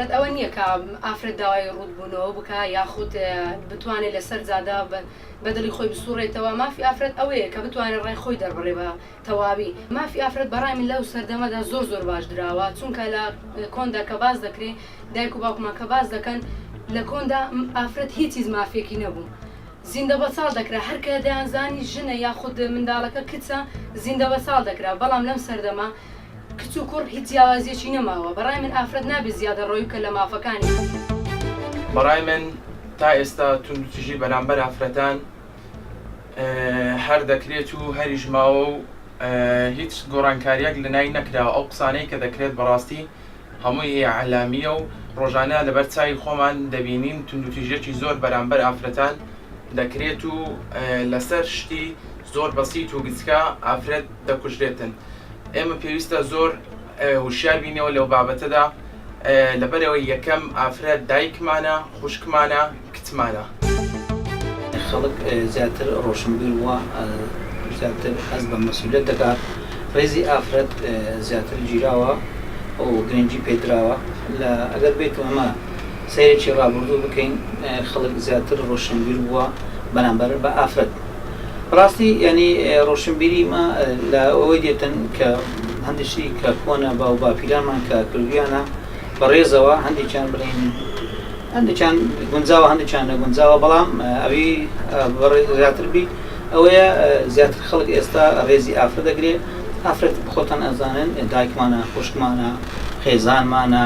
ئافرەت ئەوە نییە کە ئافرەت داوای ڕوودبوونەوە بکە یاخود بتوانێت لەسەر جادا بەدڵی خۆی بسوڕێتەوە. مافی ئافرەت ئەوەیە کە بتوانێت ڕای خۆی دەربڕێ بە تەواوی. مافی ئافرەت بەڕای من لەو سەردەمەدا زۆر باش دراوە، چونکە لە کۆندا کە باز دەکرێت دایک و باوکمان کە باز دەکەن لە کۆندا ئافرەت هیچیز مافێکی نەبوو. زیندە بە ساڵ دەکرا هەرکە دەیانزانی ژنە یاخود منداڵەکە کچە زیندە بە ساڵ دەکرا، بەڵام لەم سەردەما کچ و کوڕ هیچ جیاوازیەکی نەماوە. بەڕای من ئافرەت نابێت زیادە ڕۆی بکە لە مافەکانی. بەڕای من تا ئێستا توندوتیژی بەرامبەر ئافرەتان هەر دەکرێت و هەریش ماوە و هیچ گۆڕانکاریەک لە نای نەکراوە. ئەو قسانەی کە دەکرێت بەڕاستی هەمووی عەلامیە و ڕۆژانە لەبەر چای خۆمان دەبینین توندوتیژێکی زۆر بەرامبەر ئافرەتان دەکرێت و لەسەر شتی زۆر بەسیت و گچکە ئافرەت دەکوژرێتن. ئێمە پێویستە زۆر هوشیار بینەوە لەو بابەتەدا لەبەرەوەی یەکەم ئافرەت دایکمانە، خوشکمانە، کچمانە. خەڵک زیاتر ڕۆشنبیر وە زیاتر حەز بە مەسئولیت دەکات. ڕێزی ئافرەت زیاتر گیراوە و گرنگی پێدراوە. ئەگەر بێت ئەمە سەیرێکی ڕابردوو بکەین خەڵک زیاتر ڕۆشنبیر بووە بەرامبەر بە ئافرەت. ڕاستی ینی ڕۆشنبیری ما لە ئەوەی دێتن کە هەندێکی کە کۆنە باو باپیرانمان کە کردویانە بەڕێزەوە هەندێکیان بڵین هەندێکیان گونجاوە هەندێکیان نەگونجاوە، بەڵام ئەوی زیاتر بی ئەوەیە زیاتر خەڵک ئێستا ڕێزی ئافرەت دەگرێت. ئافرەت بخۆتان ئەزانن دایکمانە، خوشکمانە، خێزانمانە،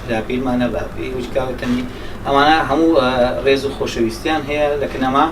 لاپیرمانە، باپی وچکاوتنی ئەمانە هەموو ڕێز و خۆشەویستیان هەیە لە کنەما.